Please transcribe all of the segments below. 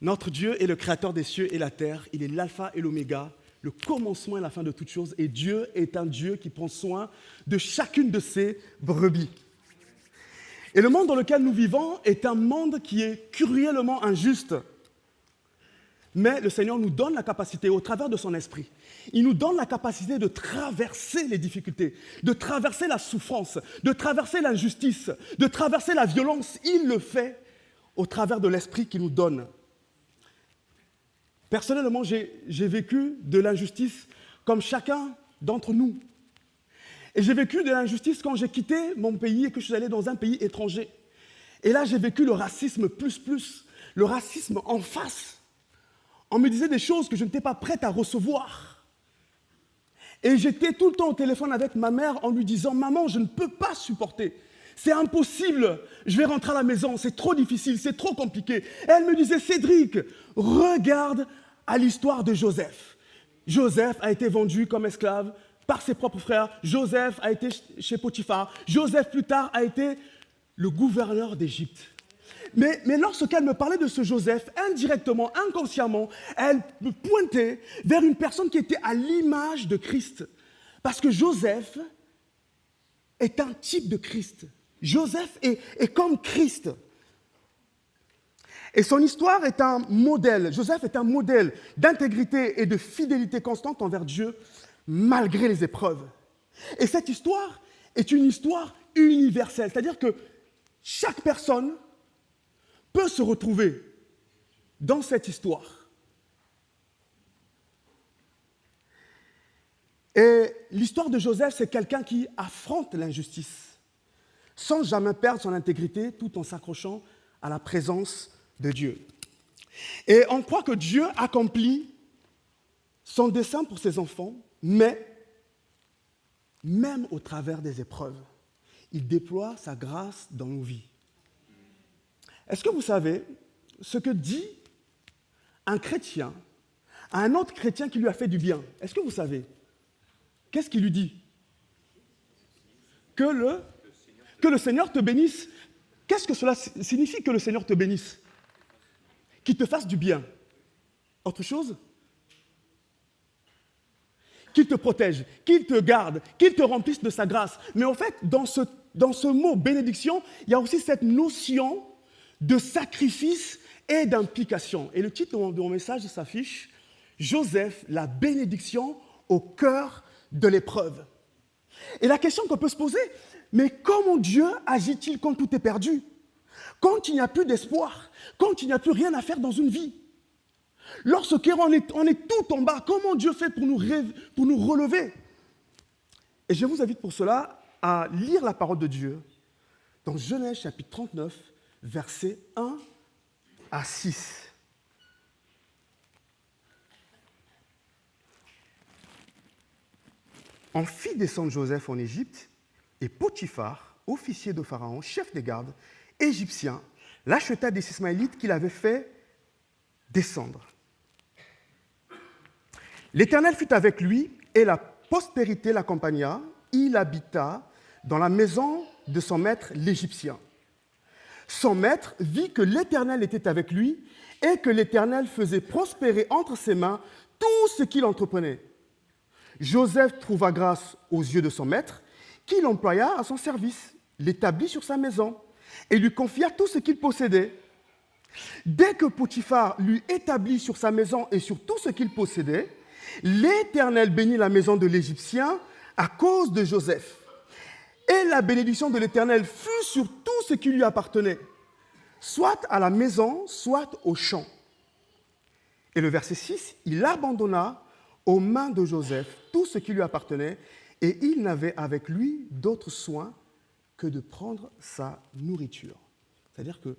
Notre Dieu est le créateur des cieux et la terre. Il est l'alpha et l'oméga, le commencement et la fin de toutes choses. Et Dieu est un Dieu qui prend soin de chacune de ses brebis. Et le monde dans lequel nous vivons est un monde qui est cruellement injuste. Mais le Seigneur nous donne la capacité, au travers de son esprit, il nous donne la capacité de traverser les difficultés, de traverser la souffrance, de traverser l'injustice, de traverser la violence. Il le fait au travers de l'esprit qu'il nous donne. Personnellement, j'ai vécu de l'injustice comme chacun d'entre nous. Et j'ai vécu de l'injustice quand j'ai quitté mon pays et que je suis allé dans un pays étranger. Et là, j'ai vécu le racisme plus, le racisme en face. On me disait des choses que je n'étais pas prête à recevoir. Et j'étais tout le temps au téléphone avec ma mère en lui disant « Maman, je ne peux pas supporter. C'est impossible. Je vais rentrer à la maison. C'est trop difficile. C'est trop compliqué. » Et elle me disait « Cédric, regarde à l'histoire de Joseph. Joseph a été vendu comme esclave par ses propres frères. Joseph a été chez Potiphar. Joseph, plus tard, a été le gouverneur d'Égypte. » Mais lorsqu'elle me parlait de ce Joseph, indirectement, inconsciemment, elle me pointait vers une personne qui était à l'image de Christ. Parce que Joseph est un type de Christ. Joseph est comme Christ. Et son histoire est un modèle. Joseph est un modèle d'intégrité et de fidélité constante envers Dieu, malgré les épreuves. Et cette histoire est une histoire universelle. C'est-à-dire que chaque personne peut se retrouver dans cette histoire. Et l'histoire de Joseph, c'est quelqu'un qui affronte l'injustice sans jamais perdre son intégrité tout en s'accrochant à la présence de Dieu. Et on croit que Dieu accomplit son dessein pour ses enfants, mais même au travers des épreuves, il déploie sa grâce dans nos vies. Est-ce que vous savez ce que dit un chrétien à un autre chrétien qui lui a fait du bien? Est-ce que vous savez? Qu'est-ce qu'il lui dit? Que le Seigneur te bénisse. Qu'est-ce que cela signifie que le Seigneur te bénisse? Qu'il te fasse du bien. Autre chose? Qu'il te protège, qu'il te garde, qu'il te remplisse de sa grâce. Mais en fait, dans ce mot bénédiction, il y a aussi cette notion de sacrifice et d'implication. Et le titre de mon message s'affiche « Joseph, la bénédiction au cœur de l'épreuve ». Et la question qu'on peut se poser, mais comment Dieu agit-il quand tout est perdu? Quand il n'y a plus d'espoir? Quand il n'y a plus rien à faire dans une vie? Lorsqu'on est tout en bas, comment Dieu fait pour nous relever? Et je vous invite pour cela à lire la parole de Dieu dans Genèse chapitre 39, versets 1 à 6. On fit descendre Joseph en Égypte, et Potiphar, officier de Pharaon, chef des gardes, égyptien, l'acheta des Ismaélites qu'il avait fait descendre. L'Éternel fut avec lui, et la prospérité l'accompagna. Il habita dans la maison de son maître l'Égyptien. Son maître vit que l'Éternel était avec lui et que l'Éternel faisait prospérer entre ses mains tout ce qu'il entreprenait. Joseph trouva grâce aux yeux de son maître, qui l'employa à son service, l'établit sur sa maison et lui confia tout ce qu'il possédait. Dès que Potiphar l'eut établi sur sa maison et sur tout ce qu'il possédait, l'Éternel bénit la maison de l'Égyptien à cause de Joseph. Et la bénédiction de l'Éternel fut sur tout ce qui lui appartenait, soit à la maison, soit au champ. Et le verset 6, il abandonna aux mains de Joseph tout ce qui lui appartenait, et il n'avait avec lui d'autre soin que de prendre sa nourriture. C'est-à-dire que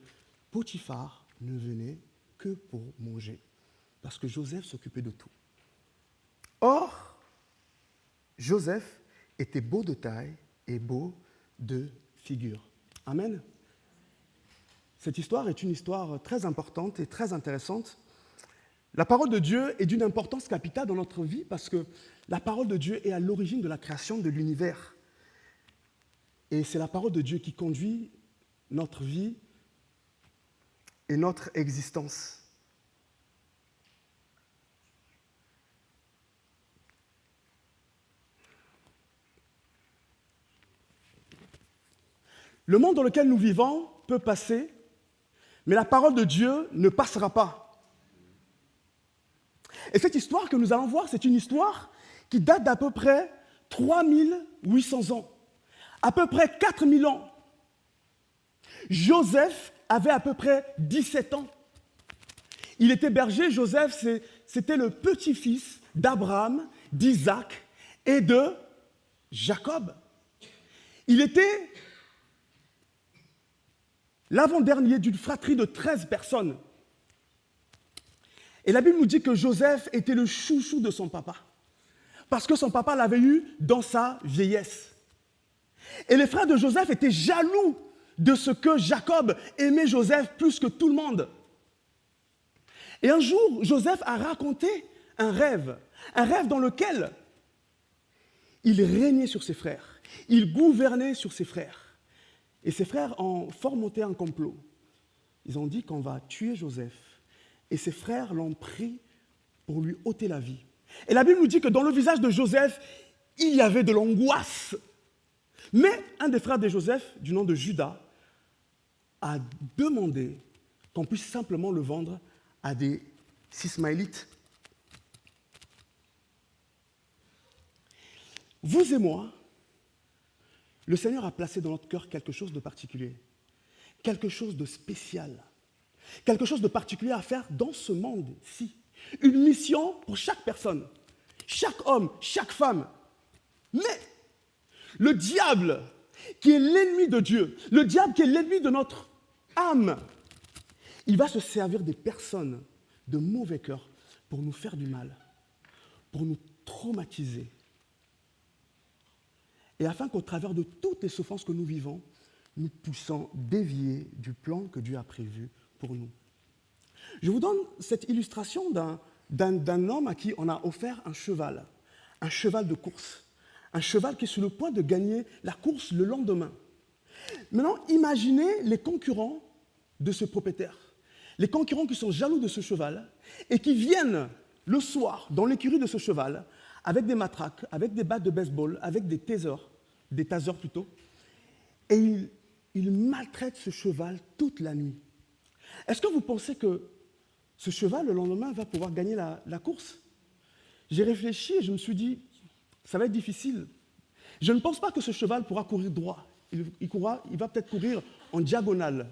Potiphar ne venait que pour manger, parce que Joseph s'occupait de tout. Or, Joseph était beau de taille et beau de figure. Amen. Cette histoire est une histoire très importante et très intéressante. La parole de Dieu est d'une importance capitale dans notre vie parce que la parole de Dieu est à l'origine de la création de l'univers. Et c'est la parole de Dieu qui conduit notre vie et notre existence. Le monde dans lequel nous vivons peut passer, mais la parole de Dieu ne passera pas. Et cette histoire que nous allons voir, c'est une histoire qui date d'à peu près 3800 ans, à peu près 4000 ans. Joseph avait à peu près 17 ans. Il était berger. Joseph, c'était le petit-fils d'Abraham, d'Isaac et de Jacob. Il était l'avant-dernier d'une fratrie de 13 personnes. Et la Bible nous dit que Joseph était le chouchou de son papa, parce que son papa l'avait eu dans sa vieillesse. Et les frères de Joseph étaient jaloux de ce que Jacob aimait Joseph plus que tout le monde. Et un jour, Joseph a raconté un rêve dans lequel il régnait sur ses frères, il gouvernait sur ses frères. Et ses frères ont fomenté un complot. Ils ont dit qu'on va tuer Joseph. Et ses frères l'ont pris pour lui ôter la vie. Et la Bible nous dit que dans le visage de Joseph, il y avait de l'angoisse. Mais un des frères de Joseph, du nom de Judas, a demandé qu'on puisse simplement le vendre à des Ismaélites. Vous et moi, le Seigneur a placé dans notre cœur quelque chose de particulier, quelque chose de spécial, quelque chose de particulier à faire dans ce monde-ci. Une mission pour chaque personne, chaque homme, chaque femme. Mais le diable, qui est l'ennemi de Dieu, le diable qui est l'ennemi de notre âme, il va se servir des personnes de mauvais cœur pour nous faire du mal, pour nous traumatiser. Et afin qu'au travers de toutes les souffrances que nous vivons, nous puissions dévier du plan que Dieu a prévu pour nous. Je vous donne cette illustration d'un homme à qui on a offert un cheval de course, un cheval qui est sur le point de gagner la course le lendemain. Maintenant, imaginez les concurrents de ce propriétaire, les concurrents qui sont jaloux de ce cheval et qui viennent le soir dans l'écurie de ce cheval avec des matraques, avec des battes de baseball, avec des tasers plutôt, et ils maltraitent ce cheval toute la nuit. Est-ce que vous pensez que ce cheval, le lendemain, va pouvoir gagner la course? J'ai réfléchi et je me suis dit, ça va être difficile. Je ne pense pas que ce cheval pourra courir droit. Il va peut-être courir en diagonale,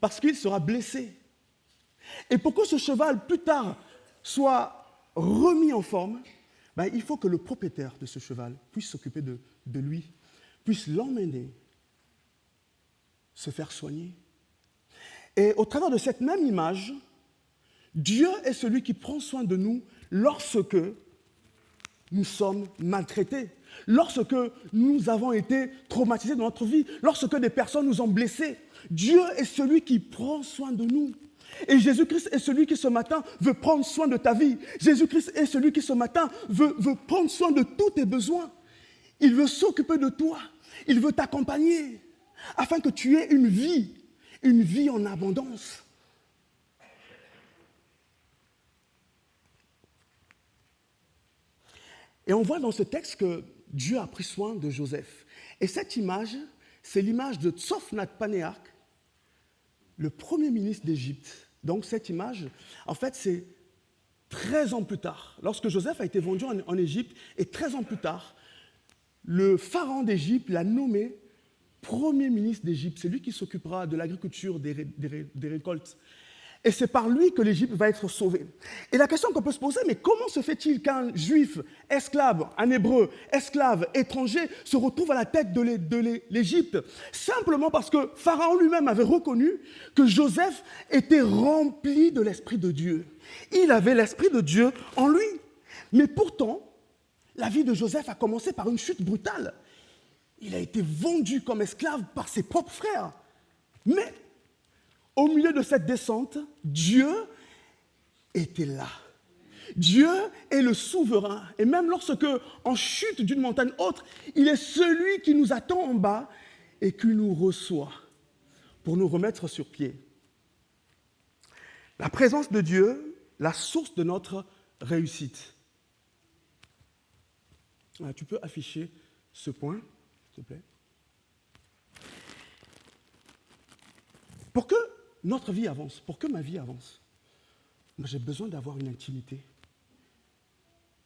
parce qu'il sera blessé. Et pour que ce cheval, plus tard, soit remis en forme, il faut que le propriétaire de ce cheval puisse s'occuper de lui, puisse l'emmener, se faire soigner. Et au travers de cette même image, Dieu est celui qui prend soin de nous lorsque nous sommes maltraités, lorsque nous avons été traumatisés dans notre vie, lorsque des personnes nous ont blessés. Dieu est celui qui prend soin de nous. Et Jésus-Christ est celui qui ce matin veut prendre soin de ta vie. Jésus-Christ est celui qui ce matin veut prendre soin de tous tes besoins. Il veut s'occuper de toi. Il veut t'accompagner afin que tu aies une vie en abondance. Et on voit dans ce texte que Dieu a pris soin de Joseph. Et cette image, c'est l'image de Tsophnath-Panéach, le premier ministre d'Égypte. Donc cette image, en fait, c'est 13 ans plus tard, lorsque Joseph a été vendu en Égypte, et 13 ans plus tard, le pharaon d'Égypte l'a nommé premier ministre d'Égypte. C'est lui qui s'occupera de l'agriculture, des récoltes. Et c'est par lui que l'Égypte va être sauvée. Et la question qu'on peut se poser, mais comment se fait-il qu'un juif esclave, un hébreu esclave, étranger, se retrouve à la tête de l'Égypte? Simplement parce que Pharaon lui-même avait reconnu que Joseph était rempli de l'Esprit de Dieu. Il avait l'Esprit de Dieu en lui. Mais pourtant, la vie de Joseph a commencé par une chute brutale. Il a été vendu comme esclave par ses propres frères. Mais au milieu de cette descente, Dieu était là. Dieu est le souverain. Et même lorsque, en chute d'une montagne haute, il est celui qui nous attend en bas et qui nous reçoit pour nous remettre sur pied. La présence de Dieu, la source de notre réussite. Tu peux afficher ce point, s'il te plaît. Pour que notre vie avance, pour que ma vie avance, moi j'ai besoin d'avoir une intimité,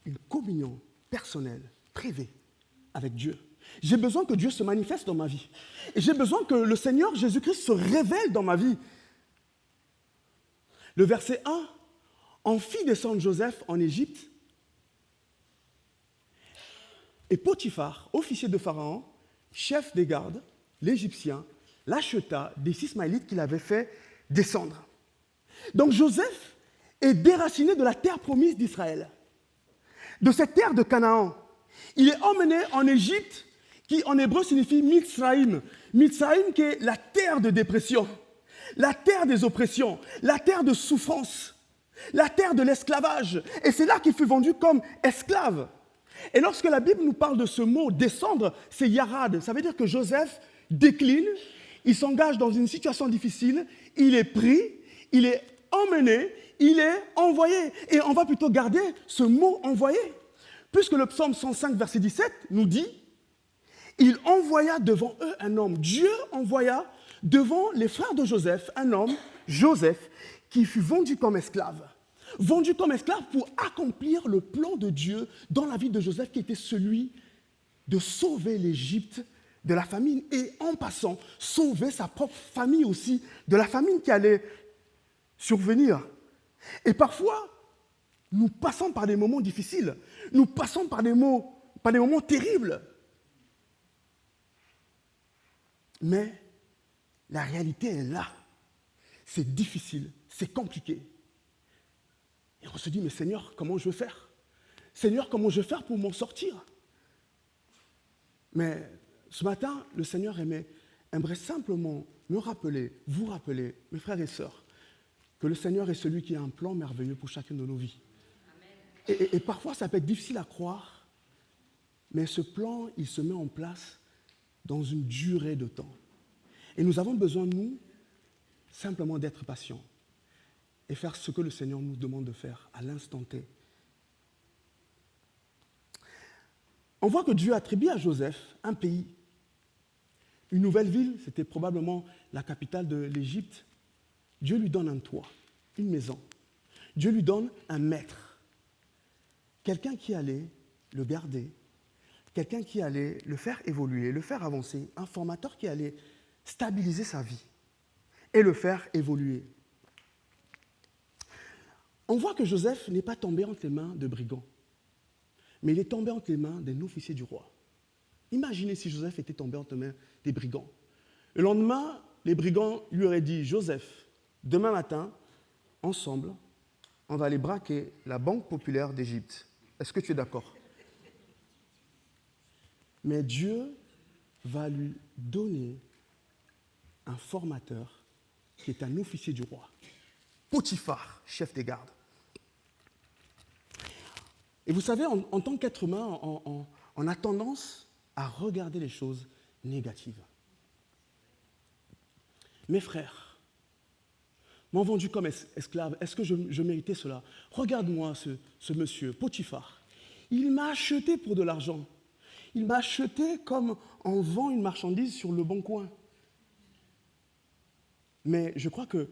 une communion personnelle, privée avec Dieu. J'ai besoin que Dieu se manifeste dans ma vie. Et j'ai besoin que le Seigneur Jésus-Christ se révèle dans ma vie. Le verset 1, en fit descendre Joseph en Égypte, et Potiphar, officier de Pharaon, chef des gardes, l'Égyptien, l'acheta des Ismaélites qu'il avait fait descendre. Donc Joseph est déraciné de la terre promise d'Israël, de cette terre de Canaan. Il est emmené en Égypte, qui en hébreu signifie Mitzraïm. Mitzraïm qui est la terre de dépression, la terre des oppressions, la terre de souffrance, la terre de l'esclavage. Et c'est là qu'il fut vendu comme esclave. Et lorsque la Bible nous parle de ce mot descendre, c'est yarad. Ça veut dire que Joseph décline, il s'engage dans une situation difficile, il est pris, il est emmené, il est envoyé. Et on va plutôt garder ce mot envoyé. Puisque le psaume 105, verset 17 nous dit « Il envoya devant eux un homme ». Dieu envoya devant les frères de Joseph un homme, Joseph, qui fut vendu comme esclave. Vendu comme esclave pour accomplir le plan de Dieu dans la vie de Joseph, qui était celui de sauver l'Égypte de la famine et, en passant, sauver sa propre famille aussi de la famine qui allait survenir. Et parfois, nous passons par des moments difficiles, nous passons par des moments terribles. Mais la réalité est là. C'est difficile, c'est compliqué. Et on se dit, mais Seigneur, comment je vais faire? Seigneur, comment je vais faire pour m'en sortir? Mais ce matin, le Seigneur aimerait simplement me rappeler, vous rappeler, mes frères et sœurs, que le Seigneur est celui qui a un plan merveilleux pour chacune de nos vies. Et parfois, ça peut être difficile à croire, mais ce plan, il se met en place dans une durée de temps. Et nous avons besoin, nous, simplement d'être patients et faire ce que le Seigneur nous demande de faire à l'instant T. On voit que Dieu attribue à Joseph un pays, une nouvelle ville, c'était probablement la capitale de l'Égypte. Dieu lui donne un toit, une maison. Dieu lui donne un maître, quelqu'un qui allait le garder, quelqu'un qui allait le faire évoluer, le faire avancer, un formateur qui allait stabiliser sa vie et le faire évoluer. On voit que Joseph n'est pas tombé entre les mains de brigands, mais il est tombé entre les mains d'un officier du roi. Imaginez si Joseph était tombé entre les mains des brigands. Le lendemain, les brigands lui auraient dit « Joseph, demain matin, ensemble, on va aller braquer la Banque populaire d'Égypte. Est-ce que tu es d'accord ?» Mais Dieu va lui donner un formateur qui est un officier du roi. Potiphar, chef des gardes. Et vous savez, en tant qu'être humain, on a tendance à regarder les choses négatives. Mes frères m'ont vendu comme esclave. Est-ce que je méritais cela? Regarde-moi ce monsieur, Potiphar. Il m'a acheté pour de l'argent. Il m'a acheté comme on vend une marchandise sur le bon coin. Mais je crois que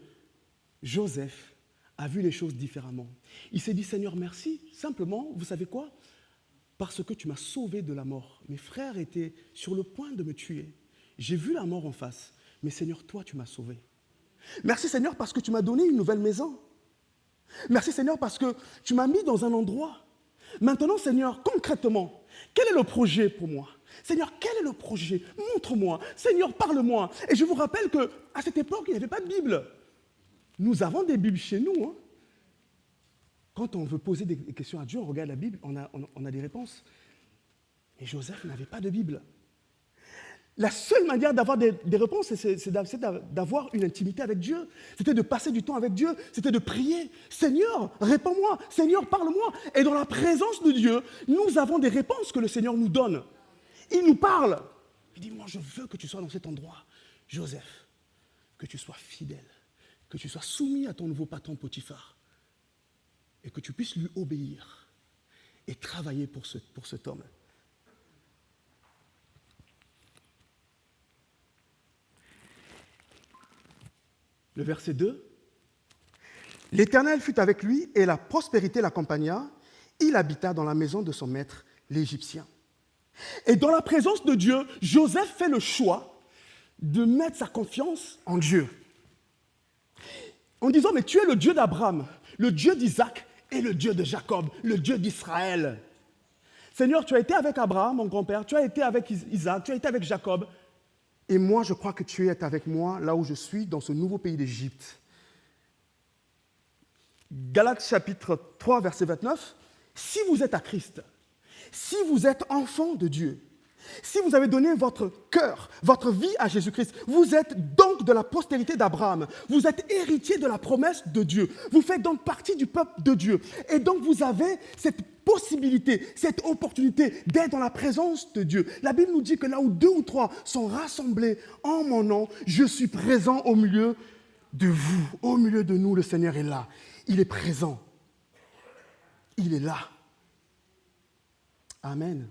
Joseph a vu les choses différemment. Il s'est dit, Seigneur, merci. Simplement, vous savez quoi? Parce que tu m'as sauvé de la mort. Mes frères étaient sur le point de me tuer. J'ai vu la mort en face. Mais Seigneur, toi, tu m'as sauvé. Merci Seigneur parce que tu m'as donné une nouvelle maison. Merci Seigneur parce que tu m'as mis dans un endroit. Maintenant, Seigneur, concrètement, quel est le projet pour moi? Seigneur, quel est le projet? Montre-moi. Seigneur, parle-moi. Et je vous rappelle qu'à cette époque, il n'y avait pas de Bible. Nous avons des Bibles chez nous. Hein. Quand on veut poser des questions à Dieu, on regarde la Bible, on a des réponses. Et Joseph n'avait pas de Bible. La seule manière d'avoir des réponses, c'est d'avoir une intimité avec Dieu. C'était de passer du temps avec Dieu. C'était de prier. Seigneur, réponds-moi. Seigneur, parle-moi. Et dans la présence de Dieu, nous avons des réponses que le Seigneur nous donne. Il nous parle. Il dit, moi, je veux que tu sois dans cet endroit. Joseph, que tu sois fidèle, que tu sois soumis à ton nouveau patron Potiphar et que tu puisses lui obéir et travailler pour cet homme. Le verset 2. L'Éternel fut avec lui et la prospérité l'accompagna. Il habita dans la maison de son maître, l'Égyptien. Et dans la présence de Dieu, Joseph fait le choix de mettre sa confiance en Dieu. En disant, mais tu es le Dieu d'Abraham, le Dieu d'Isaac et le Dieu de Jacob, le Dieu d'Israël. Seigneur, tu as été avec Abraham, mon grand-père, tu as été avec Isaac, tu as été avec Jacob. Et moi, je crois que tu es avec moi là où je suis, dans ce nouveau pays d'Égypte. Galates chapitre 3, verset 29. Si vous êtes à Christ, si vous êtes enfant de Dieu, si vous avez donné votre cœur, votre vie à Jésus-Christ, vous êtes donc de la postérité d'Abraham. Vous êtes héritier de la promesse de Dieu. Vous faites donc partie du peuple de Dieu. Et donc vous avez cette possibilité, cette opportunité d'être dans la présence de Dieu. La Bible nous dit que là où 2 ou 3 sont rassemblés en mon nom, je suis présent au milieu de vous, au milieu de nous. Le Seigneur est là. Il est présent. Il est là. Amen.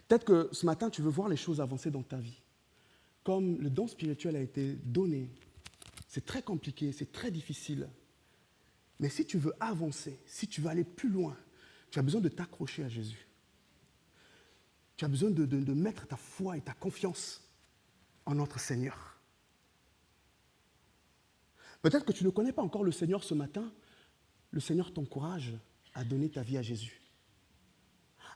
Peut-être que ce matin, tu veux voir les choses avancer dans ta vie. Comme le don spirituel a été donné, c'est très compliqué, c'est très difficile. Mais si tu veux avancer, si tu veux aller plus loin, tu as besoin de t'accrocher à Jésus. Tu as besoin de mettre ta foi et ta confiance en notre Seigneur. Peut-être que tu ne connais pas encore le Seigneur ce matin. Le Seigneur t'encourage à donner ta vie à Jésus.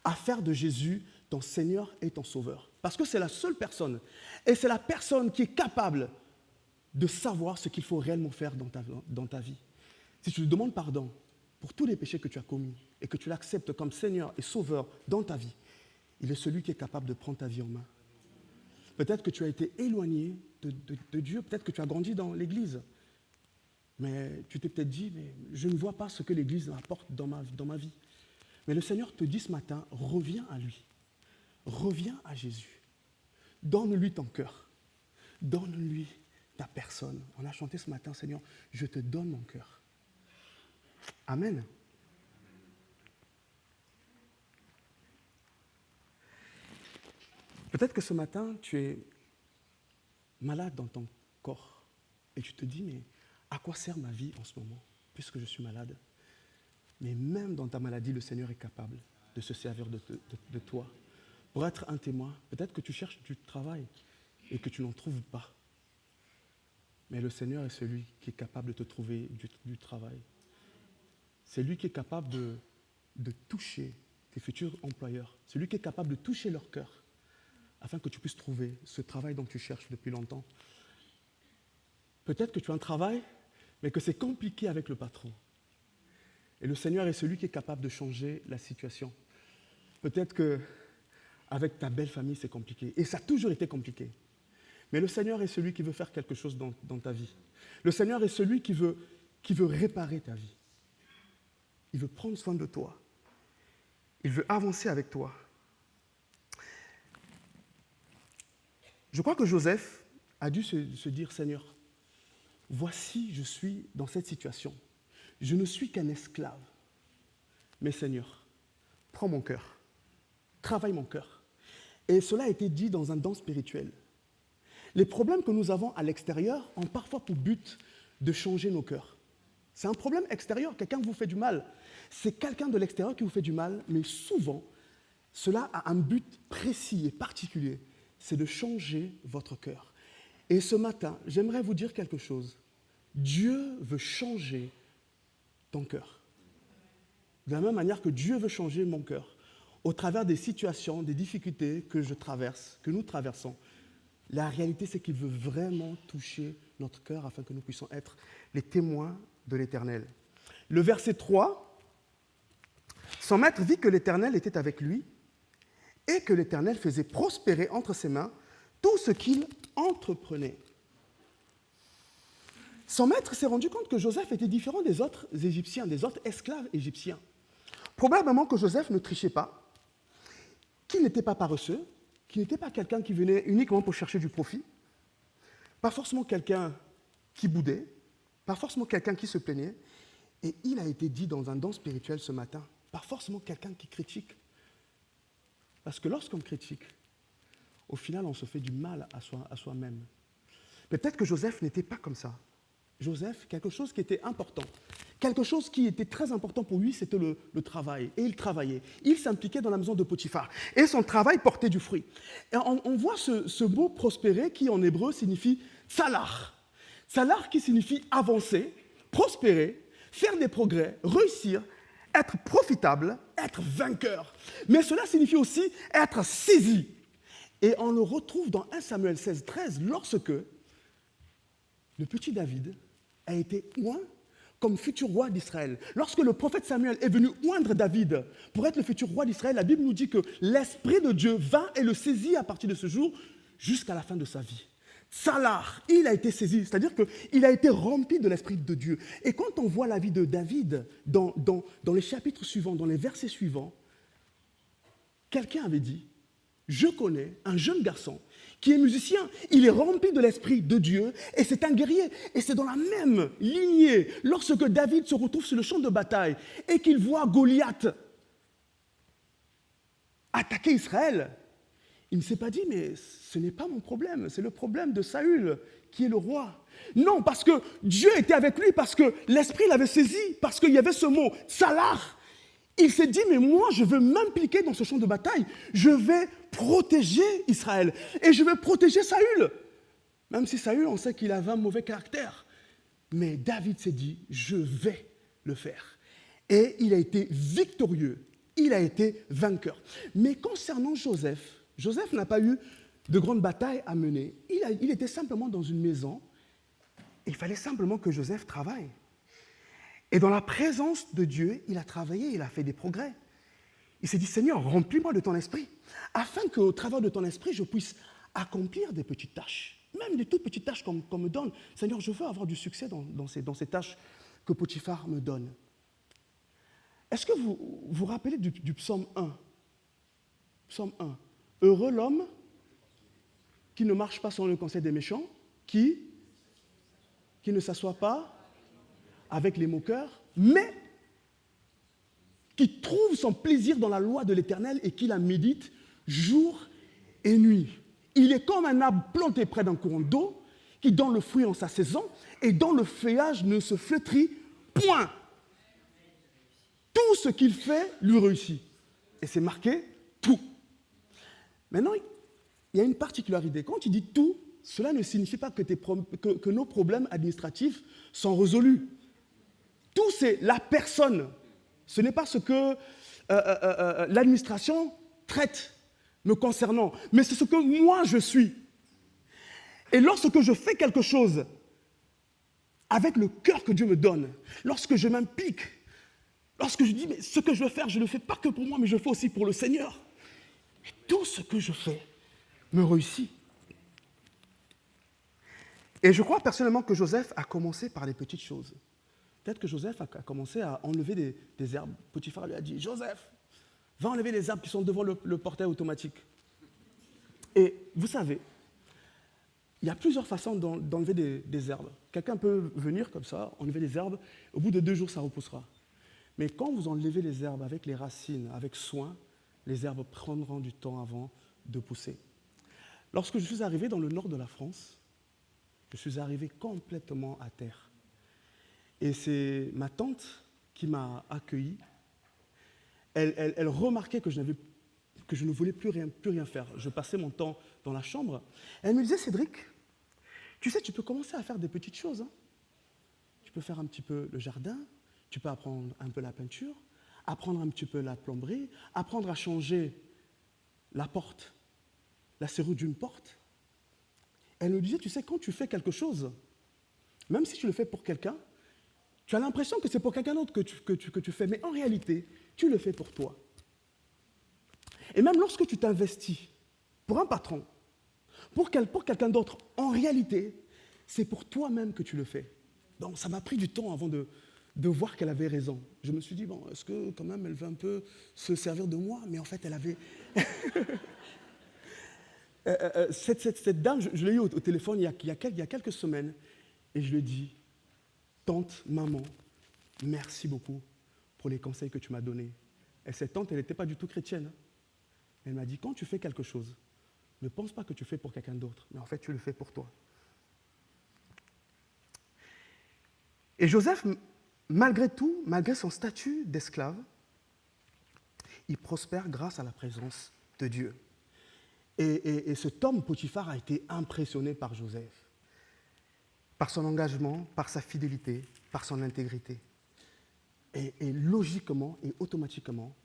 À faire de Jésus ton Seigneur et ton Sauveur. Parce que c'est la seule personne, et c'est la personne qui est capable de savoir ce qu'il faut réellement faire dans ta vie. Si tu lui demandes pardon pour tous les péchés que tu as commis et que tu l'acceptes comme Seigneur et Sauveur dans ta vie, il est celui qui est capable de prendre ta vie en main. Peut-être que tu as été éloigné de Dieu, peut-être que tu as grandi dans l'Église, mais tu t'es peut-être dit, mais je ne vois pas ce que l'Église apporte dans ma vie. Mais le Seigneur te dit ce matin, reviens à lui. Reviens à Jésus. Donne-lui ton cœur. Donne-lui ta personne. On a chanté ce matin, Seigneur, je te donne mon cœur. Amen. Peut-être que ce matin, tu es malade dans ton corps et tu te dis, mais à quoi sert ma vie en ce moment, puisque je suis malade? Mais même dans ta maladie, le Seigneur est capable de se servir de toi pour être un témoin. Peut-être que tu cherches du travail et que tu n'en trouves pas. Mais le Seigneur est celui qui est capable de te trouver du travail. C'est lui qui est capable de toucher tes futurs employeurs. C'est lui qui est capable de toucher leur cœur afin que tu puisses trouver ce travail dont tu cherches depuis longtemps. Peut-être que tu as un travail, mais que c'est compliqué avec le patron. Et le Seigneur est celui qui est capable de changer la situation. Peut-être qu'avec ta belle famille, c'est compliqué. Et ça a toujours été compliqué. Mais le Seigneur est celui qui veut faire quelque chose dans ta vie. Le Seigneur est celui qui veut réparer ta vie. Il veut prendre soin de toi. Il veut avancer avec toi. Je crois que Joseph a dû se dire, Seigneur, voici, je suis dans cette situation. Je ne suis qu'un esclave. Mais Seigneur, prends mon cœur, travaille mon cœur. Et cela a été dit dans un don spirituel. Les problèmes que nous avons à l'extérieur ont parfois pour but de changer nos cœurs. C'est un problème extérieur, quelqu'un vous fait du mal. C'est quelqu'un de l'extérieur qui vous fait du mal, mais souvent, cela a un but précis et particulier, c'est de changer votre cœur. Et ce matin, j'aimerais vous dire quelque chose. Dieu veut changer ton cœur. De la même manière que Dieu veut changer mon cœur. Au travers des situations, des difficultés que je traverse, que nous traversons, la réalité, c'est qu'il veut vraiment toucher notre cœur afin que nous puissions être les témoins de l'Éternel. Le verset 3, son maître vit que l'Éternel était avec lui et que l'Éternel faisait prospérer entre ses mains tout ce qu'il entreprenait. Son maître s'est rendu compte que Joseph était différent des autres Égyptiens, des autres esclaves égyptiens. Probablement que Joseph ne trichait pas, qu'il n'était pas paresseux, qu'il n'était pas quelqu'un qui venait uniquement pour chercher du profit, pas forcément quelqu'un qui boudait, pas forcément quelqu'un qui se plaignait. Et il a été dit dans un don spirituel ce matin, pas forcément quelqu'un qui critique. Parce que lorsqu'on critique, au final, on se fait du mal à soi-même. Peut-être que Joseph n'était pas comme ça. Joseph, quelque chose qui était important. Quelque chose qui était très important pour lui, c'était le travail. Et il travaillait. Il s'impliquait dans la maison de Potiphar. Et son travail portait du fruit. Et on voit ce mot prospérer qui, en hébreu, signifie salar. Salar qui signifie avancer, prospérer, faire des progrès, réussir, être profitable, être vainqueur. Mais cela signifie aussi être saisi. Et on le retrouve dans 1 Samuel 16, 13, lorsque le petit David a été oint comme futur roi d'Israël. Lorsque le prophète Samuel est venu oindre David pour être le futur roi d'Israël, la Bible nous dit que l'Esprit de Dieu vint et le saisit à partir de ce jour jusqu'à la fin de sa vie. Salar, il a été saisi, c'est-à-dire qu'il a été rempli de l'Esprit de Dieu. Et quand on voit la vie de David dans les chapitres suivants, dans les versets suivants, quelqu'un avait dit, je connais un jeune garçon qui est musicien, il est rempli de l'Esprit de Dieu et c'est un guerrier. Et c'est dans la même lignée, lorsque David se retrouve sur le champ de bataille et qu'il voit Goliath attaquer Israël, il ne s'est pas dit, mais ce n'est pas mon problème, c'est le problème de Saül qui est le roi. Non, parce que Dieu était avec lui, parce que l'Esprit l'avait saisi, parce qu'il y avait ce mot, salar. Il s'est dit, mais moi, je veux m'impliquer dans ce champ de bataille. Je vais protéger Israël. Et je vais protéger Saül. Même si Saül, on sait qu'il avait un mauvais caractère. Mais David s'est dit, je vais le faire. Et il a été victorieux. Il a été vainqueur. Mais concernant Joseph, Joseph n'a pas eu de grande bataille à mener. Il était simplement dans une maison. Il fallait simplement que Joseph travaille. Et dans la présence de Dieu, il a travaillé, il a fait des progrès. Il s'est dit, Seigneur, remplis-moi de ton esprit, afin qu'au travers de ton esprit, je puisse accomplir des petites tâches, même des toutes petites tâches qu'on me donne. Seigneur, je veux avoir du succès dans ces tâches que Potiphar me donne. Est-ce que vous vous rappelez du psaume 1 ? Psaume 1. Heureux l'homme qui ne marche pas selon le conseil des méchants, qui ne s'assoit pas avec les moqueurs, mais qui trouve son plaisir dans la loi de l'Éternel et qui la médite jour et nuit. Il est comme un arbre planté près d'un courant d'eau qui donne le fruit en sa saison et dont le feuillage ne se flétrit point. Tout ce qu'il fait lui réussit. Et c'est marqué tout. Maintenant, il y a une particularité. Quand il dit tout, cela ne signifie pas que nos problèmes administratifs sont résolus. Tout, c'est la personne. Ce n'est pas ce que l'administration traite me concernant, mais c'est ce que moi je suis. Et lorsque je fais quelque chose avec le cœur que Dieu me donne, lorsque je m'implique, lorsque je dis, mais ce que je veux faire, je ne le fais pas que pour moi, mais je le fais aussi pour le Seigneur. Et tout ce que je fais me réussit. Et je crois personnellement que Joseph a commencé par les petites choses. Peut-être que Joseph a commencé à enlever des herbes. Potiphar lui a dit, Joseph, va enlever les herbes qui sont devant le portail automatique. Et vous savez, il y a plusieurs façons d'enlever des herbes. Quelqu'un peut venir comme ça, enlever les herbes, au bout de 2 jours, ça repoussera. Mais quand vous enlevez les herbes avec les racines, avec soin, les herbes prendront du temps avant de pousser. Lorsque je suis arrivé dans le nord de la France, je suis arrivé complètement à terre. Et c'est ma tante qui m'a accueilli. Elle remarquait que je ne voulais plus rien faire. Je passais mon temps dans la chambre. Elle me disait, Cédric, tu sais, tu peux commencer à faire des petites choses. Hein. Tu peux faire un petit peu le jardin, tu peux apprendre un peu la peinture, apprendre un petit peu la plomberie, apprendre à changer la porte, la serrure d'une porte. Elle me disait, tu sais, quand tu fais quelque chose, même si tu le fais pour quelqu'un, tu as l'impression que c'est pour quelqu'un d'autre que tu fais, mais en réalité, tu le fais pour toi. Et même lorsque tu t'investis pour un patron, pour quelqu'un d'autre, en réalité, c'est pour toi-même que tu le fais. Donc ça m'a pris du temps avant de voir qu'elle avait raison. Je me suis dit, bon, est-ce que quand même elle veut un peu se servir de moi? Mais en fait, elle avait... cette dame, je l'ai eue au téléphone il y a quelques semaines, et je lui ai dit, tante, maman, merci beaucoup pour les conseils que tu m'as donnés. Et cette tante, elle n'était pas du tout chrétienne. Elle m'a dit, quand tu fais quelque chose, ne pense pas que tu fais pour quelqu'un d'autre, mais en fait, tu le fais pour toi. Et Joseph, malgré tout, malgré son statut d'esclave, il prospère grâce à la présence de Dieu. Et cet homme, Potiphar, a été impressionné par Joseph, par son engagement, par sa fidélité, par son intégrité. Et logiquement et automatiquement,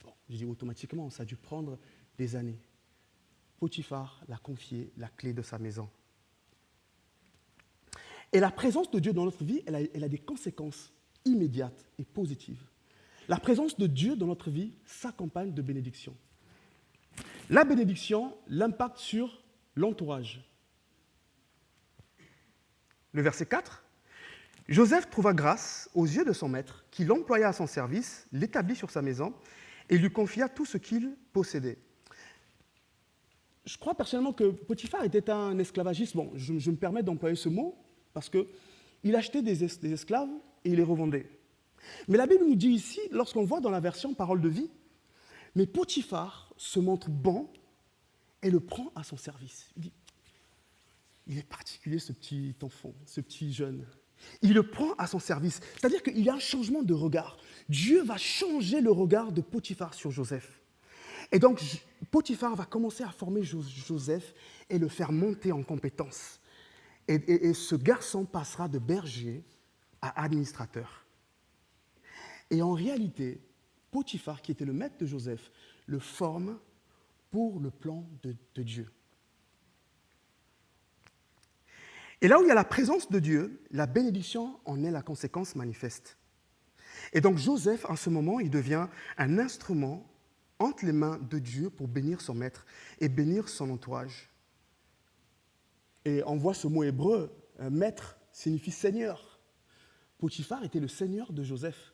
bon, je dis automatiquement, ça a dû prendre des années, Potiphar l'a confié la clé de sa maison. Et la présence de Dieu dans notre vie, elle a des conséquences immédiates et positives. La présence de Dieu dans notre vie s'accompagne de bénédictions. La bénédiction, l'impact sur l'entourage. Le verset 4, Joseph trouva grâce aux yeux de son maître, qui l'employa à son service, l'établit sur sa maison et lui confia tout ce qu'il possédait. Je crois personnellement que Potiphar était un esclavagiste. Bon, je me permets d'employer ce mot parce qu'il achetait des esclaves et il les revendait. Mais la Bible nous dit ici, lorsqu'on voit dans la version Parole de vie, mais Potiphar se montre bon et le prend à son service. Il dit, il est particulier ce petit enfant, ce petit jeune. Il le prend à son service. C'est-à-dire qu'il y a un changement de regard. Dieu va changer le regard de Potiphar sur Joseph. Et donc, Potiphar va commencer à former Joseph et le faire monter en compétences. Et ce garçon passera de berger à administrateur. Et en réalité, Potiphar, qui était le maître de Joseph, le forme pour le plan de Dieu. Et là où il y a la présence de Dieu, la bénédiction en est la conséquence manifeste. Et donc Joseph, en ce moment, il devient un instrument entre les mains de Dieu pour bénir son maître et bénir son entourage. Et on voit ce mot hébreu, maître signifie seigneur. Potiphar était le seigneur de Joseph,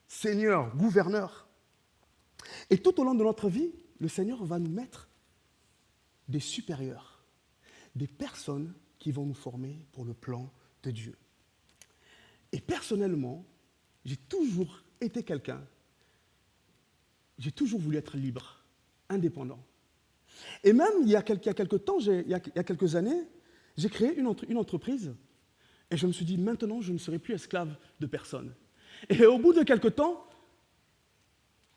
seigneur, gouverneur. Et tout au long de notre vie, le Seigneur va nous mettre des supérieurs, des personnes qui vont nous former pour le plan de Dieu. Et personnellement, j'ai toujours été quelqu'un, j'ai toujours voulu être libre, indépendant. Et même il y a quelques temps, il y a quelques années, j'ai créé une entreprise et je me suis dit, maintenant, je ne serai plus esclave de personne. Et au bout de quelques temps,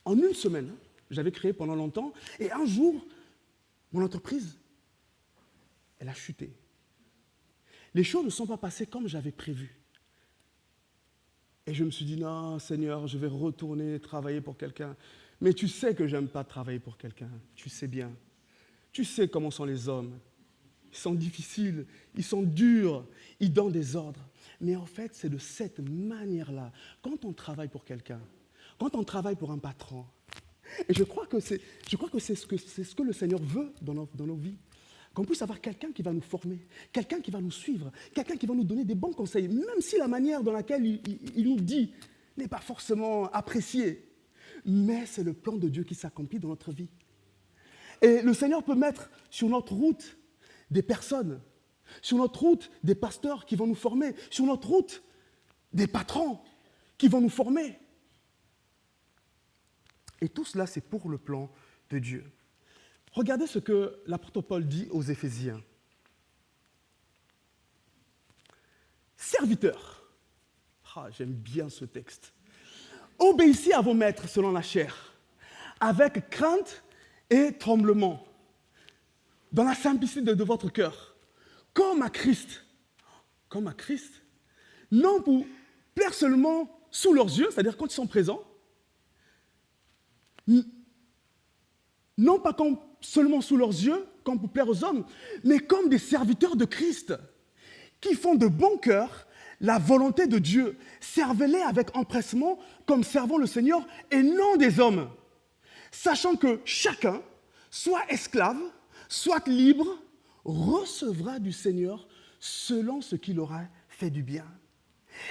en une semaine, j'avais créé pendant longtemps, et un jour, mon entreprise, elle a chuté. Les choses ne sont pas passées comme j'avais prévu. Et je me suis dit, non, Seigneur, je vais retourner travailler pour quelqu'un. Mais tu sais que je n'aime pas travailler pour quelqu'un, tu sais bien. Tu sais comment sont les hommes. Ils sont difficiles, ils sont durs, ils donnent des ordres. Mais en fait, c'est de cette manière-là, quand on travaille pour quelqu'un, quand on travaille pour un patron, et je crois que c'est ce que le Seigneur veut dans nos vies, qu'on puisse avoir quelqu'un qui va nous former, quelqu'un qui va nous suivre, quelqu'un qui va nous donner des bons conseils, même si la manière dans laquelle il nous dit n'est pas forcément appréciée. Mais c'est le plan de Dieu qui s'accomplit dans notre vie. Et le Seigneur peut mettre sur notre route des personnes, sur notre route des pasteurs qui vont nous former, sur notre route des patrons qui vont nous former. Et tout cela, c'est pour le plan de Dieu. Regardez ce que l'apôtre Paul dit aux Éphésiens. Serviteurs, j'aime bien ce texte. Obéissez à vos maîtres selon la chair, avec crainte et tremblement, dans la simplicité de votre cœur, comme à Christ, non pour plaire seulement sous leurs yeux, c'est-à-dire quand ils sont présents, non pas comme seulement sous leurs yeux, comme pour plaire aux hommes, mais comme des serviteurs de Christ, qui font de bon cœur la volonté de Dieu. Servez-les avec empressement, comme servant le Seigneur, et non des hommes, sachant que chacun, soit esclave, soit libre, recevra du Seigneur selon ce qu'il aura fait du bien.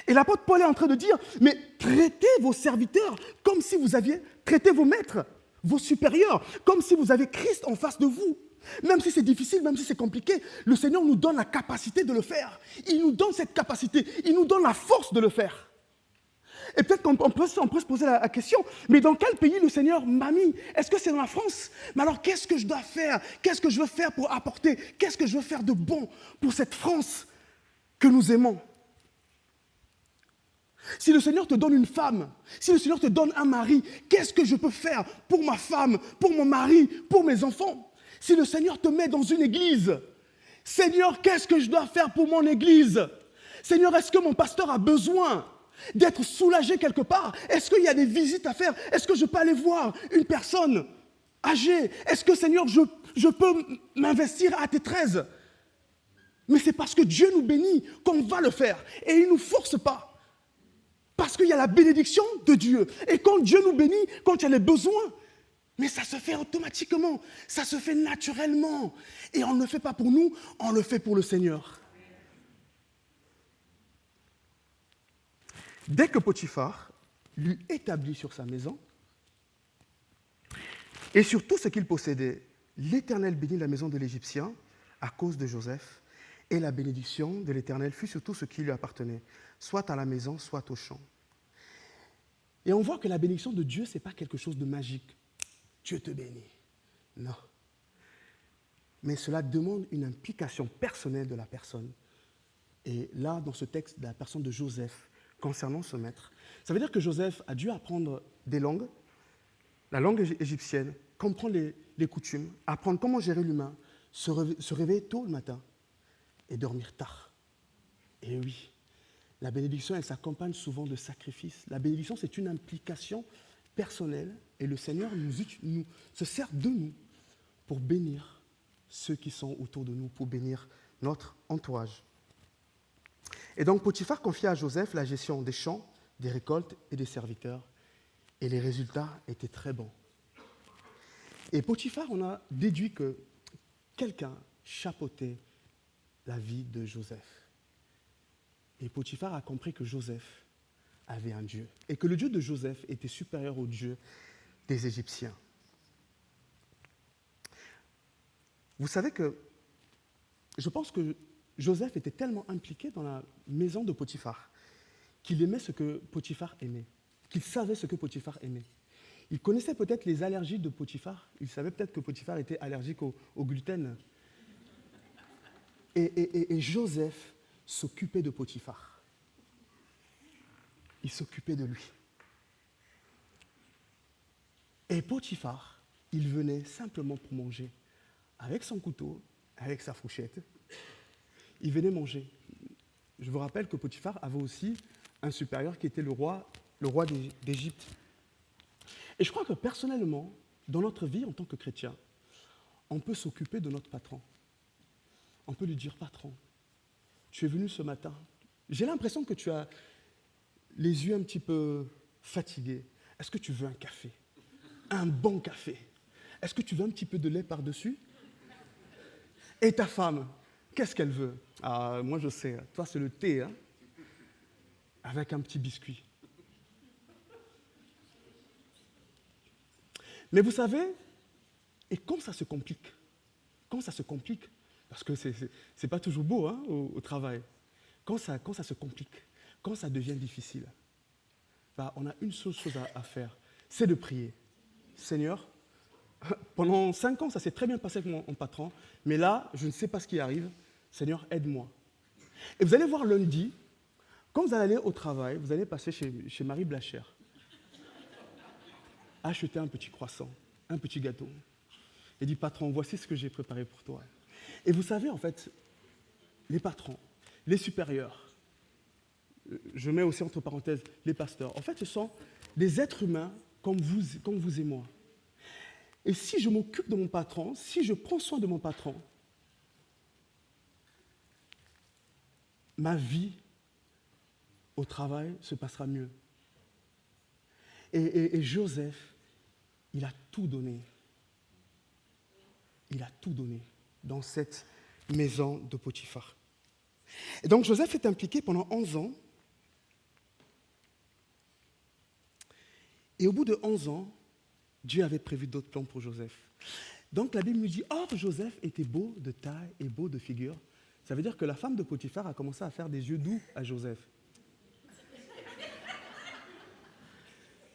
Et l'apôtre Paul est en train de dire, mais traitez vos serviteurs comme si vous aviez traité vos maîtres, vos supérieurs, comme si vous avez Christ en face de vous. Même si c'est difficile, même si c'est compliqué, le Seigneur nous donne la capacité de le faire. Il nous donne cette capacité, il nous donne la force de le faire. Et peut-être qu'on peut se poser la question, mais dans quel pays le Seigneur m'a mis? Est-ce que c'est dans la France? Mais alors qu'est-ce que je dois faire? Qu'est-ce que je veux faire pour apporter? Qu'est-ce que je veux faire de bon pour cette France que nous aimons? Si le Seigneur te donne une femme, si le Seigneur te donne un mari, qu'est-ce que je peux faire pour ma femme, pour mon mari, pour mes enfants? Si le Seigneur te met dans une église, Seigneur, qu'est-ce que je dois faire pour mon église? Seigneur, est-ce que mon pasteur a besoin d'être soulagé quelque part? Est-ce qu'il y a des visites à faire? Est-ce que je peux aller voir une personne âgée? Est-ce que, Seigneur, je peux m'investir à tes 13? Mais c'est parce que Dieu nous bénit qu'on va le faire. Et il ne nous force pas. Parce qu'il y a la bénédiction de Dieu. Et quand Dieu nous bénit, quand il y a les besoins, mais ça se fait automatiquement, ça se fait naturellement. Et on ne le fait pas pour nous, on le fait pour le Seigneur. Dès que Potiphar lui établit sur sa maison, et sur tout ce qu'il possédait, l'Éternel bénit la maison de l'Égyptien à cause de Joseph, et la bénédiction de l'Éternel fut sur tout ce qui lui appartenait, soit à la maison, soit au champ. Et on voit que la bénédiction de Dieu, ce n'est pas quelque chose de magique. Dieu te bénit. Non. Mais cela demande une implication personnelle de la personne. Et là, dans ce texte, de la personne de Joseph, concernant ce maître, ça veut dire que Joseph a dû apprendre des langues, la langue égyptienne, comprendre les coutumes, apprendre comment gérer l'humain, se réveiller tôt le matin et dormir tard. Et oui, la bénédiction, elle s'accompagne souvent de sacrifices. La bénédiction, c'est une implication personnelle et le Seigneur se sert de nous pour bénir ceux qui sont autour de nous, pour bénir notre entourage. Et donc Potiphar confia à Joseph la gestion des champs, des récoltes et des serviteurs. Et les résultats étaient très bons. Et Potiphar, on a déduit que quelqu'un chapeautait la vie de Joseph. Et Potiphar a compris que Joseph avait un Dieu et que le Dieu de Joseph était supérieur au Dieu des Égyptiens. Vous savez que je pense que Joseph était tellement impliqué dans la maison de Potiphar qu'il aimait ce que Potiphar aimait, qu'il savait ce que Potiphar aimait. Il connaissait peut-être les allergies de Potiphar, il savait peut-être que Potiphar était allergique au gluten. Et Joseph s'occupait de Potiphar. Il s'occupait de lui. Et Potiphar, il venait simplement pour manger, avec son couteau, avec sa fourchette. Il venait manger. Je vous rappelle que Potiphar avait aussi un supérieur qui était le roi d'Égypte. Et je crois que personnellement, dans notre vie en tant que chrétien, on peut s'occuper de notre patron. On peut lui dire, patron, tu es venu ce matin. J'ai l'impression que tu as les yeux un petit peu fatigués. Est-ce que tu veux un café? Un bon café? Est-ce que tu veux un petit peu de lait par-dessus? Et ta femme, qu'est-ce qu'elle veut? Ah, moi je sais, toi c'est le thé, hein? Avec un petit biscuit. Mais vous savez, et quand ça se complique, parce que c'est pas toujours beau hein, au travail, quand ça se complique, quand ça devient difficile, bah, on a une seule chose à faire, c'est de prier. Seigneur, pendant 5 ans, ça s'est très bien passé avec mon patron, mais là, je ne sais pas ce qui arrive. Seigneur, aide-moi. Et vous allez voir lundi, quand vous allez aller au travail, vous allez passer chez Marie Blacher, acheter un petit croissant, un petit gâteau, et dit, patron, voici ce que j'ai préparé pour toi. Et vous savez, en fait, les patrons, les supérieurs, je mets aussi entre parenthèses les pasteurs, en fait, ce sont des êtres humains comme vous et moi. Et si je m'occupe de mon patron, si je prends soin de mon patron, ma vie au travail se passera mieux. Et Joseph, il a tout donné. Il a tout donné dans cette maison de Potiphar. Et donc Joseph est impliqué pendant 11 ans. Et au bout de 11 ans, Dieu avait prévu d'autres plans pour Joseph. Donc la Bible nous dit, or Joseph était beau de taille et beau de figure. Ça veut dire que la femme de Potiphar a commencé à faire des yeux doux à Joseph.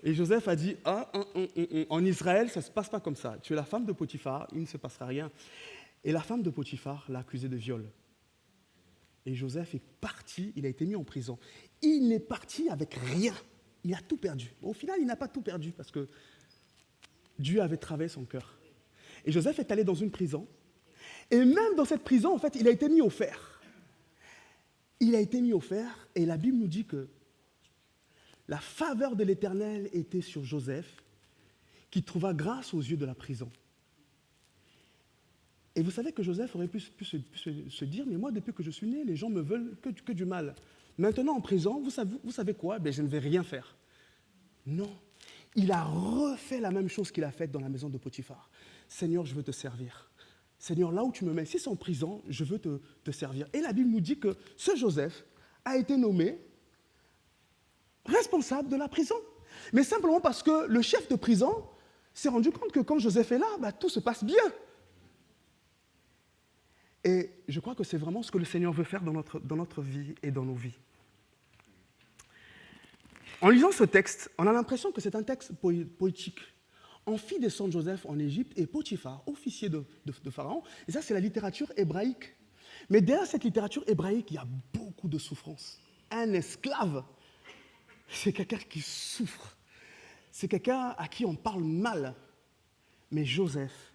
Et Joseph a dit, en Israël, ça ne se passe pas comme ça. Tu es la femme de Potiphar, il ne se passera rien. Et la femme de Potiphar l'a accusé de viol. Et Joseph est parti, il a été mis en prison. Il est parti avec rien. Il a tout perdu. Au final, il n'a pas tout perdu parce que Dieu avait travaillé son cœur. Et Joseph est allé dans une prison. Et même dans cette prison, en fait, il a été mis au fer. Il a été mis au fer et la Bible nous dit que la faveur de l'Éternel était sur Joseph, qui trouva grâce aux yeux de la prison. Et vous savez que Joseph aurait pu se dire, mais moi, depuis que je suis né, les gens me veulent que du mal. Maintenant, en prison, vous savez quoi? Je ne vais rien faire. Non. Il a refait la même chose qu'il a faite dans la maison de Potiphar. Seigneur, je veux te servir. Seigneur, là où tu me mets, si c'est en prison, je veux te servir. Et la Bible nous dit que ce Joseph a été nommé responsable de la prison. Mais simplement parce que le chef de prison s'est rendu compte que quand Joseph est là, tout se passe bien. Et je crois que c'est vraiment ce que le Seigneur veut faire dans notre vie et dans nos vies. En lisant ce texte, on a l'impression que c'est un texte poétique. En fit descendre Joseph en Égypte et Potiphar, officier de Pharaon. Et ça, c'est la littérature hébraïque. Mais derrière cette littérature hébraïque, il y a beaucoup de souffrance. Un esclave, c'est quelqu'un qui souffre. C'est quelqu'un à qui on parle mal. Mais Joseph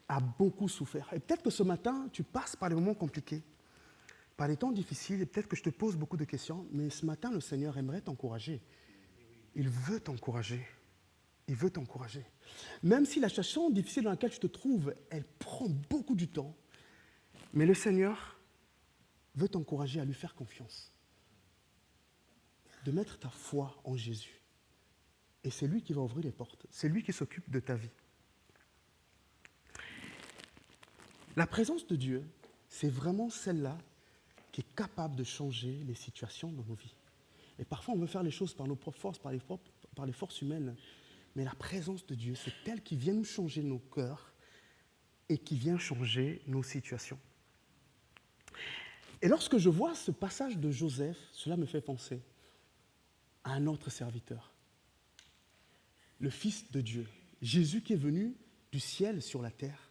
a beaucoup souffert. Et peut-être que ce matin, tu passes par des moments compliqués, par des temps difficiles, et peut-être que je te pose beaucoup de questions, mais ce matin, le Seigneur aimerait t'encourager. Il veut t'encourager. Il veut t'encourager. Même si la situation difficile dans laquelle tu te trouves, elle prend beaucoup du temps, mais le Seigneur veut t'encourager à lui faire confiance, de mettre ta foi en Jésus. Et c'est lui qui va ouvrir les portes. C'est lui qui s'occupe de ta vie. La présence de Dieu, c'est vraiment celle-là qui est capable de changer les situations dans nos vies. Et parfois, on veut faire les choses par nos propres forces, par les forces humaines. Mais la présence de Dieu, c'est elle qui vient nous changer nos cœurs et qui vient changer nos situations. Et lorsque je vois ce passage de Joseph, cela me fait penser à un autre serviteur, le Fils de Dieu, Jésus qui est venu du ciel sur la terre,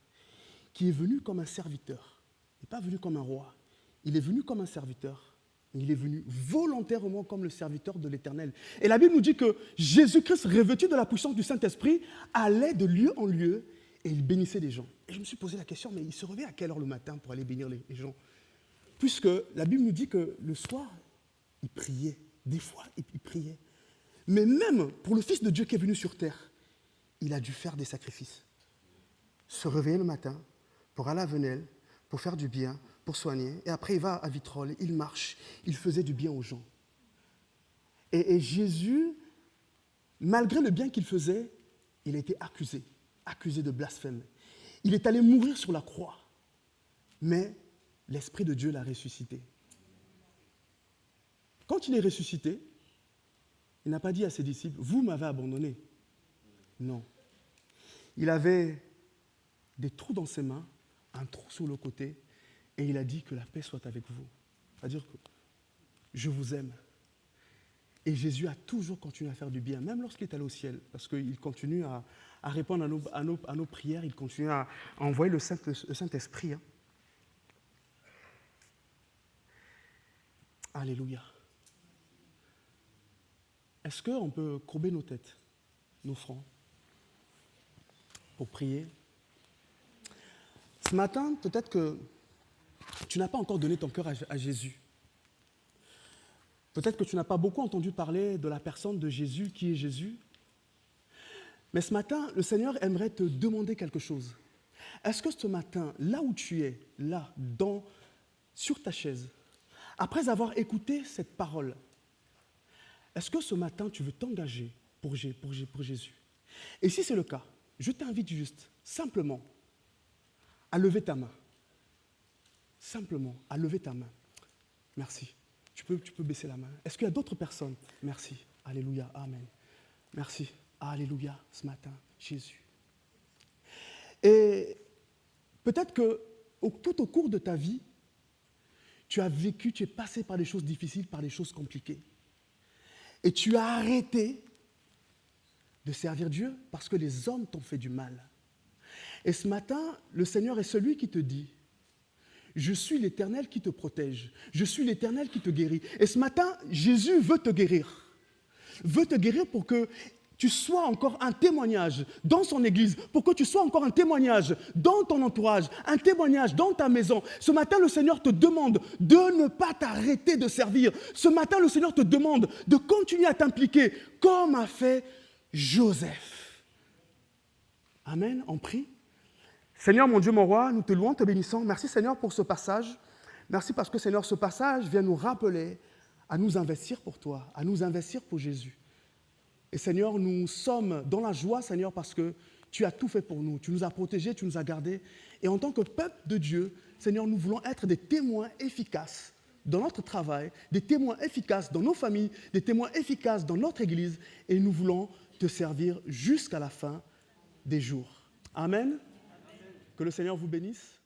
qui est venu comme un serviteur. Il n'est pas venu comme un roi, il est venu comme un serviteur. Il est venu volontairement comme le serviteur de l'Éternel. Et la Bible nous dit que Jésus-Christ, revêtu de la puissance du Saint-Esprit, allait de lieu en lieu et il bénissait les gens. Et je me suis posé la question, mais il se réveillait à quelle heure le matin pour aller bénir les gens? Puisque la Bible nous dit que le soir, il priait. Des fois, il priait. Mais même pour le Fils de Dieu qui est venu sur terre, il a dû faire des sacrifices. Se réveiller le matin pour aller à Venelle, pour faire du bien, pour soigner. Et après, il va à Vitrolles, il marche, il faisait du bien aux gens. Et Jésus, malgré le bien qu'il faisait, il a été accusé de blasphème. Il est allé mourir sur la croix. Mais l'Esprit de Dieu l'a ressuscité. Quand il est ressuscité, il n'a pas dit à ses disciples, « Vous m'avez abandonné. » Non. Il avait des trous dans ses mains, un trou sur le côté, et il a dit que la paix soit avec vous. C'est-à-dire que je vous aime. Et Jésus a toujours continué à faire du bien, même lorsqu'il est allé au ciel, parce qu'il continue à répondre à nos prières, il continue à envoyer le Saint-Esprit. Alléluia. Est-ce qu'on peut courber nos têtes, nos fronts, pour prier? Ce matin, peut-être que tu n'as pas encore donné ton cœur à Jésus. Peut-être que tu n'as pas beaucoup entendu parler de la personne de Jésus, qui est Jésus. Mais ce matin, le Seigneur aimerait te demander quelque chose. Est-ce que ce matin, là où tu es, là, sur ta chaise, après avoir écouté cette parole, est-ce que ce matin, tu veux t'engager pour Jésus? Et si c'est le cas, je t'invite juste, simplement, à lever ta main. Simplement, à lever ta main. Merci. Tu peux baisser la main. Est-ce qu'il y a d'autres personnes? Merci. Alléluia. Amen. Merci. Alléluia. Ce matin, Jésus. Et peut-être que tout au cours de ta vie, tu as vécu, tu es passé par des choses difficiles, par des choses compliquées. Et tu as arrêté de servir Dieu parce que les hommes t'ont fait du mal. Et ce matin, le Seigneur est celui qui te dit, Je suis l'Éternel qui te protège. Je suis l'Éternel qui te guérit. Et ce matin, Jésus veut te guérir. Veut te guérir pour que tu sois encore un témoignage dans son église, pour que tu sois encore un témoignage dans ton entourage, un témoignage dans ta maison. Ce matin, le Seigneur te demande de ne pas t'arrêter de servir. Ce matin, le Seigneur te demande de continuer à t'impliquer comme a fait Joseph. Amen, on prie. Seigneur, mon Dieu, mon roi, nous te louons, te bénissons. Merci Seigneur pour ce passage. Merci parce que Seigneur, ce passage vient nous rappeler à nous investir pour toi, à nous investir pour Jésus. Et Seigneur, nous sommes dans la joie, Seigneur, parce que tu as tout fait pour nous. Tu nous as protégés, tu nous as gardés. Et en tant que peuple de Dieu, Seigneur, nous voulons être des témoins efficaces dans notre travail, des témoins efficaces dans nos familles, des témoins efficaces dans notre Église. Et nous voulons te servir jusqu'à la fin des jours. Amen. Que le Seigneur vous bénisse.